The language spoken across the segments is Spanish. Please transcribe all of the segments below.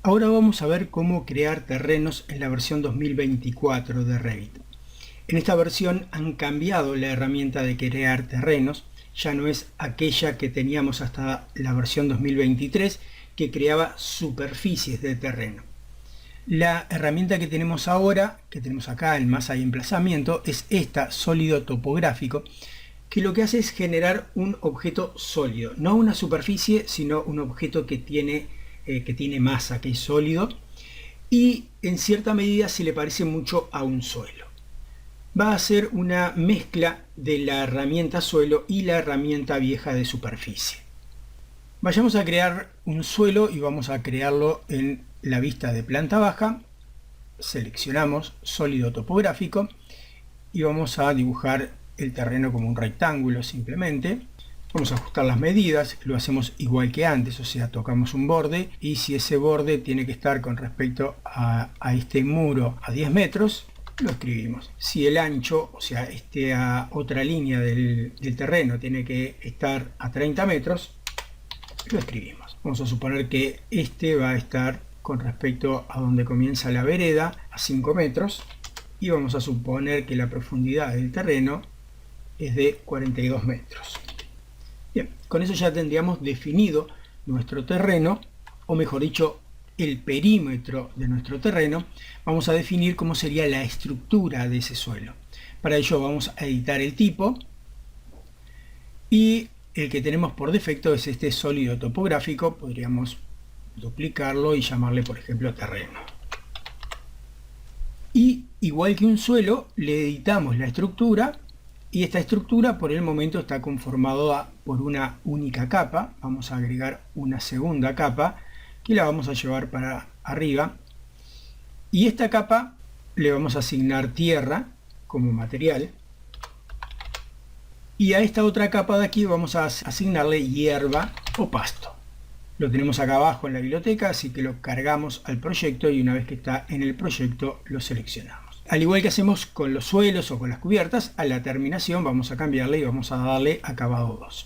Ahora vamos a ver cómo crear terrenos en la versión 2024 de Revit. En esta versión han cambiado la herramienta de crear terrenos, ya no es aquella que teníamos hasta la versión 2023 que creaba superficies de terreno. La herramienta que tenemos ahora, que tenemos acá en masa y emplazamiento, es esta, sólido topográfico, que lo que hace es generar un objeto sólido, no una superficie, sino un objeto que tiene masa, que es sólido, y en cierta medida se le parece mucho a un suelo. Va a ser una mezcla de la herramienta suelo y la herramienta vieja de superficie. Vayamos a crear un suelo y vamos a crearlo en la vista de planta baja. Seleccionamos sólido topográfico y vamos a dibujar el terreno como un rectángulo simplemente. Vamos a ajustar las medidas, lo hacemos igual que antes, o sea, tocamos un borde y si ese borde tiene que estar con respecto a este muro a 10 metros, lo escribimos. Si el ancho, o sea, esta otra línea del terreno tiene que estar a 30 metros, lo escribimos. Vamos a suponer que este va a estar con respecto a donde comienza la vereda a 5 metros y vamos a suponer que la profundidad del terreno es de 42 metros. Bien, con eso ya tendríamos definido nuestro terreno, o mejor dicho, el perímetro de nuestro terreno. Vamos a definir cómo sería la estructura de ese suelo. Para ello vamos a editar el tipo y el que tenemos por defecto es este sólido topográfico. Podríamos duplicarlo y llamarle, por ejemplo, terreno. Y igual que un suelo, le editamos la estructura. Y esta estructura por el momento está conformada por una única capa. Vamos a agregar una segunda capa que la vamos a llevar para arriba. Y esta capa le vamos a asignar tierra como material. Y a esta otra capa de aquí vamos a asignarle hierba o pasto. Lo tenemos acá abajo en la biblioteca, así que lo cargamos al proyecto y una vez que está en el proyecto lo seleccionamos. Al igual que hacemos con los suelos o con las cubiertas, a la terminación vamos a cambiarle y vamos a darle acabado 2.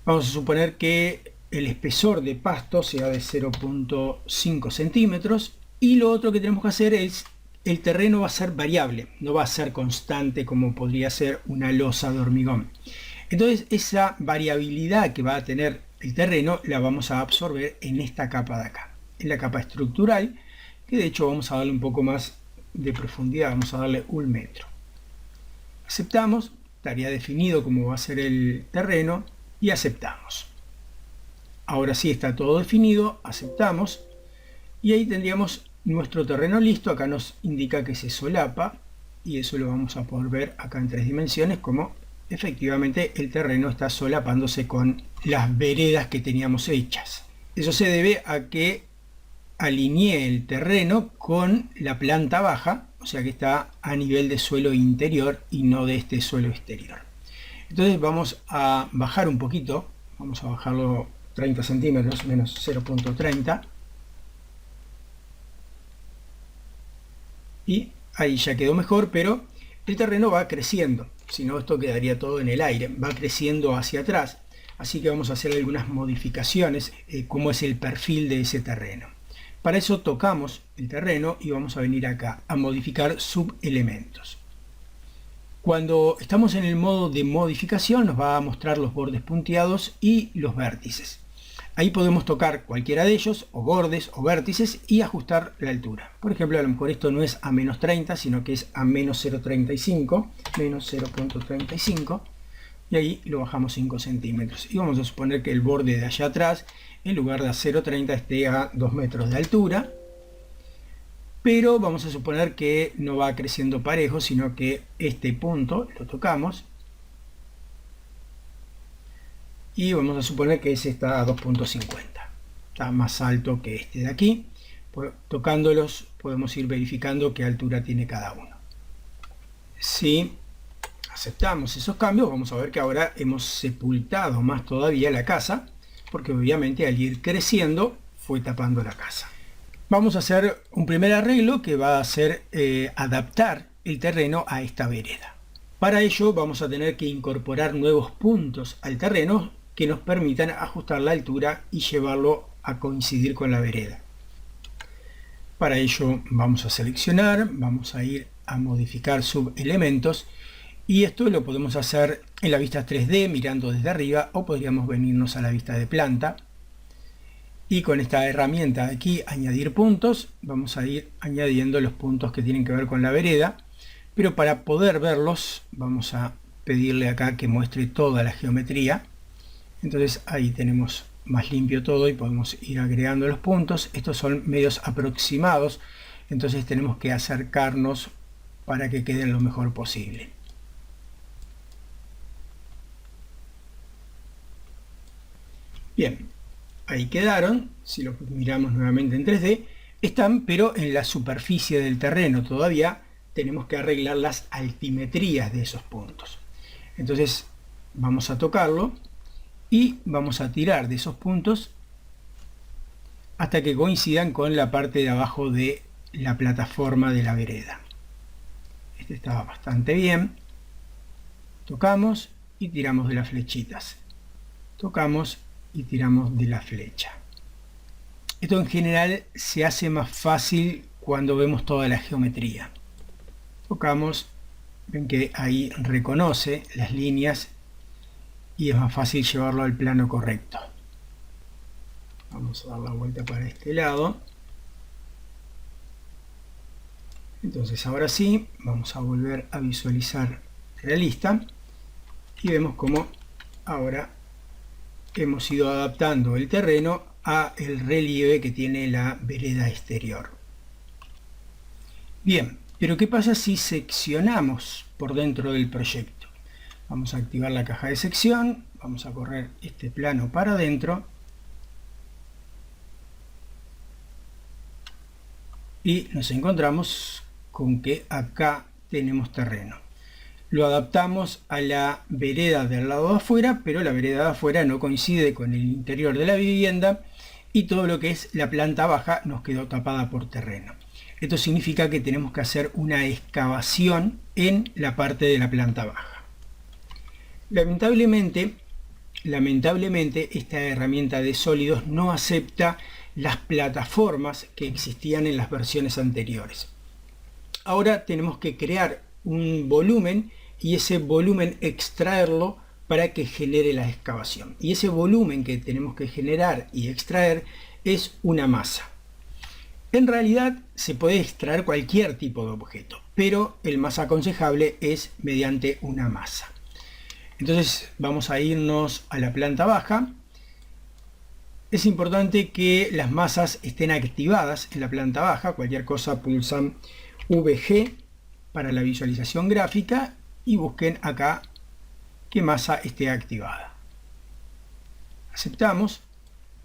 Vamos a suponer que el espesor de pasto sea de 0.5 centímetros y lo otro que tenemos que hacer es, el terreno va a ser variable, no va a ser constante como podría ser una losa de hormigón. Entonces esa variabilidad que va a tener el terreno la vamos a absorber en esta capa de acá, en la capa estructural, que de hecho vamos a darle un poco más de profundidad, vamos a darle 1 metro. Aceptamos, estaría definido cómo va a ser el terreno y aceptamos. Ahora sí está todo definido, aceptamos y ahí tendríamos nuestro terreno listo. Acá nos indica que se solapa y eso lo vamos a poder ver acá en 3 dimensiones como efectivamente el terreno está solapándose con las veredas que teníamos hechas. Eso se debe a que alineé el terreno con la planta baja, o sea que está a nivel de suelo interior y no de este suelo exterior. Entonces vamos a bajar un poquito, vamos a bajarlo 30 centímetros, menos 0.30. Y ahí ya quedó mejor, pero el terreno va creciendo, si no esto quedaría todo en el aire, va creciendo hacia atrás. Así que vamos a hacer algunas modificaciones, como es el perfil de ese terreno. Para eso tocamos el terreno y vamos a venir acá a modificar subelementos. Cuando estamos en el modo de modificación nos va a mostrar los bordes punteados y los vértices. Ahí podemos tocar cualquiera de ellos, o bordes o vértices, y ajustar la altura. Por ejemplo, a lo mejor esto no es a menos 30, sino que es a menos 0.35, menos 0.35. Y ahí lo bajamos 5 centímetros. Y vamos a suponer que el borde de allá atrás, en lugar de a 0.30, esté a 2 metros de altura. Pero vamos a suponer que no va creciendo parejo, sino que este punto lo tocamos. Y vamos a suponer que ese está a 2.50. Está más alto que este de aquí. Tocándolos podemos ir verificando qué altura tiene cada uno. Si aceptamos esos cambios, vamos a ver que ahora hemos sepultado más todavía la casa, porque obviamente al ir creciendo fue tapando la casa. Vamos a hacer un primer arreglo que va a ser adaptar el terreno a esta vereda. Para ello vamos a tener que incorporar nuevos puntos al terreno que nos permitan ajustar la altura y llevarlo a coincidir con la vereda. Para ello vamos a seleccionar, vamos a ir a modificar subelementos y esto lo podemos hacer en la vista 3D mirando desde arriba o podríamos venirnos a la vista de planta y con esta herramienta de aquí añadir puntos vamos a ir añadiendo los puntos que tienen que ver con la vereda, pero para poder verlos vamos a pedirle acá que muestre toda la geometría. Entonces ahí tenemos más limpio todo y podemos ir agregando los puntos. Estos son medios aproximados, entonces tenemos que acercarnos para que queden lo mejor posible. Bien, ahí quedaron. Si los miramos nuevamente en 3D, están pero en la superficie del terreno. Todavía tenemos que arreglar las altimetrías de esos puntos. Entonces vamos a tocarlo y vamos a tirar de esos puntos hasta que coincidan con la parte de abajo de la plataforma de la vereda. Este estaba bastante bien. Tocamos y tiramos de las flechitas. Tocamos y tiramos de la flecha. Esto en general se hace más fácil cuando vemos toda la geometría. Tocamos, ven que ahí reconoce las líneas y es más fácil llevarlo al plano correcto. Vamos a dar la vuelta para este lado. Entonces ahora sí, vamos a volver a visualizar realista y vemos cómo ahora hemos ido adaptando el terreno a el relieve que tiene la vereda exterior. Bien, pero ¿qué pasa si seccionamos por dentro del proyecto? Vamos a activar la caja de sección, vamos a correr este plano para adentro y nos encontramos con que acá tenemos terreno. Lo adaptamos a la vereda del lado de afuera, pero la vereda de afuera no coincide con el interior de la vivienda y todo lo que es la planta baja nos quedó tapada por terreno. Esto significa que tenemos que hacer una excavación en la parte de la planta baja. Lamentablemente esta herramienta de sólidos no acepta las plataformas que existían en las versiones anteriores. Ahora tenemos que crear un volumen y ese volumen extraerlo para que genere la excavación. Y ese volumen que tenemos que generar y extraer es una masa. En realidad se puede extraer cualquier tipo de objeto, pero el más aconsejable es mediante una masa. Entonces vamos a irnos a la planta baja. Es importante que las masas estén activadas en la planta baja. Cualquier cosa pulsan VG para la visualización gráfica y busquen acá que masa esté activada. Aceptamos.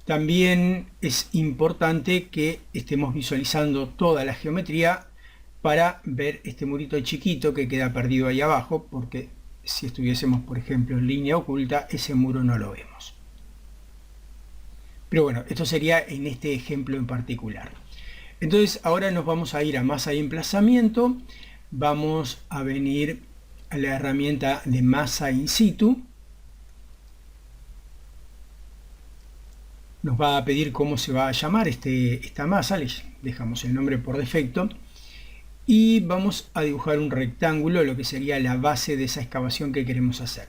También es importante que estemos visualizando toda la geometría para ver este murito chiquito que queda perdido ahí abajo, porque si estuviésemos, por ejemplo, en línea oculta, ese muro no lo vemos. Pero bueno, esto sería en este ejemplo en particular. Entonces ahora nos vamos a ir a masa y emplazamiento. Vamos a venir a la herramienta de masa in situ. Nos va a pedir cómo se va a llamar esta masa. Le dejamos el nombre por defecto. Y vamos a dibujar un rectángulo, lo que sería la base de esa excavación que queremos hacer.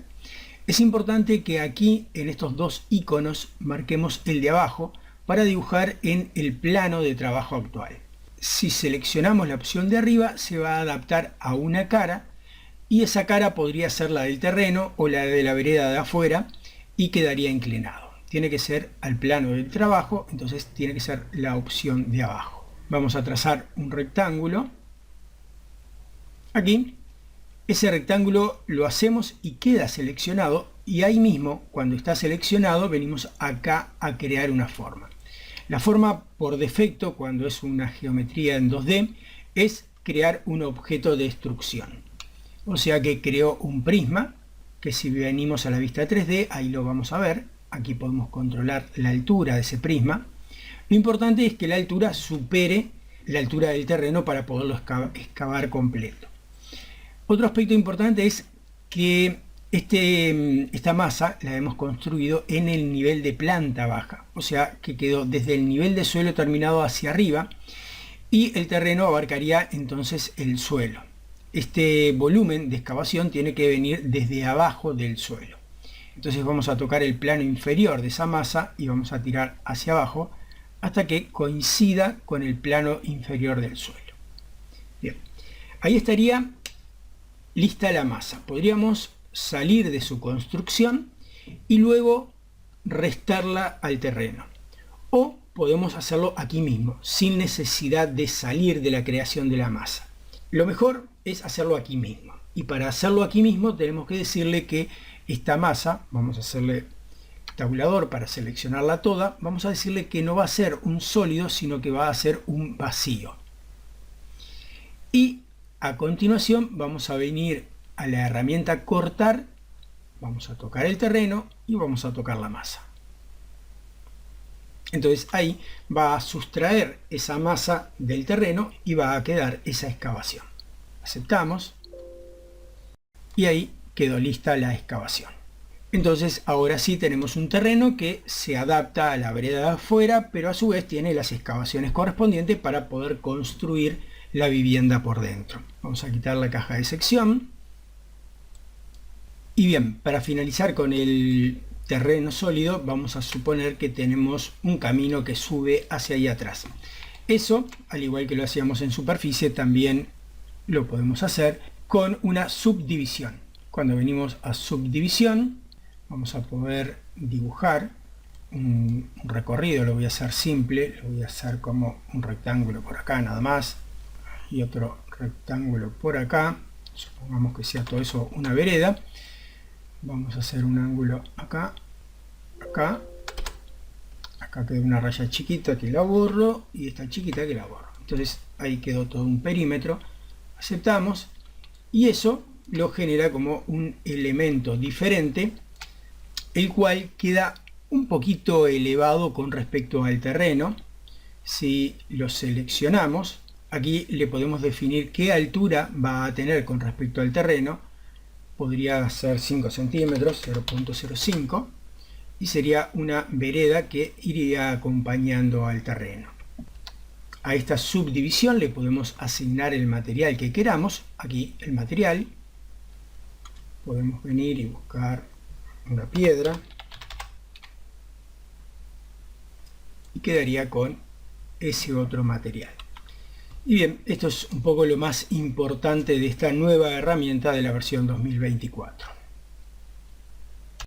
Es importante que aquí en estos dos iconos marquemos el de abajo para dibujar en el plano de trabajo actual. Si seleccionamos la opción de arriba se va a adaptar a una cara y esa cara podría ser la del terreno o la de la vereda de afuera y quedaría inclinado. Tiene que ser al plano del trabajo, entonces tiene que ser la opción de abajo. Vamos a trazar un rectángulo. Aquí, ese rectángulo lo hacemos y queda seleccionado y ahí mismo, cuando está seleccionado, venimos acá a crear una forma. La forma por defecto, cuando es una geometría en 2D, es crear un objeto de extrusión. O sea que creo un prisma, que si venimos a la vista 3D, ahí lo vamos a ver. Aquí podemos controlar la altura de ese prisma. Lo importante es que la altura supere la altura del terreno para poderlo excavar completo. Otro aspecto importante es que esta masa la hemos construido en el nivel de planta baja, o sea que quedó desde el nivel de suelo terminado hacia arriba y el terreno abarcaría entonces el suelo. Este volumen de excavación tiene que venir desde abajo del suelo. Entonces vamos a tocar el plano inferior de esa masa y vamos a tirar hacia abajo hasta que coincida con el plano inferior del suelo. Bien, ahí estaría lista la masa. Podríamos salir de su construcción y luego restarla al terreno. O podemos hacerlo aquí mismo, sin necesidad de salir de la creación de la masa. Lo mejor es hacerlo aquí mismo. Y para hacerlo aquí mismo tenemos que decirle que esta masa, vamos a hacerle tabulador para seleccionarla toda, vamos a decirle que no va a ser un sólido, sino que va a ser un vacío. Y a continuación vamos a venir a la herramienta cortar, vamos a tocar el terreno y vamos a tocar la masa. Entonces ahí va a sustraer esa masa del terreno y va a quedar esa excavación. Aceptamos y ahí quedó lista la excavación. Entonces ahora sí tenemos un terreno que se adapta a la vereda de afuera, pero a su vez tiene las excavaciones correspondientes para poder construir la vivienda por dentro. Vamos a quitar la caja de sección. Y bien, para finalizar con el terreno sólido, vamos a suponer que tenemos un camino que sube hacia ahí atrás. Eso, al igual que lo hacíamos en superficie, también lo podemos hacer con una subdivisión. Cuando venimos a subdivisión, vamos a poder dibujar un recorrido. Lo voy a hacer simple, lo voy a hacer como un rectángulo por acá nada más y otro rectángulo por acá. Supongamos que sea todo eso una vereda. Vamos a hacer un ángulo acá, acá queda una raya chiquita que la borro y esta chiquita que la borro. Entonces ahí quedó todo un perímetro. Aceptamos y eso lo genera como un elemento diferente, el cual queda un poquito elevado con respecto al terreno. Si lo seleccionamos, aquí le podemos definir qué altura va a tener con respecto al terreno. Podría ser 5 centímetros, 0.05, y sería una vereda que iría acompañando al terreno. A esta subdivisión le podemos asignar el material que queramos. Aquí el material. Podemos venir y buscar una piedra. Y quedaría con ese otro material. Y bien, esto es un poco lo más importante de esta nueva herramienta de la versión 2024.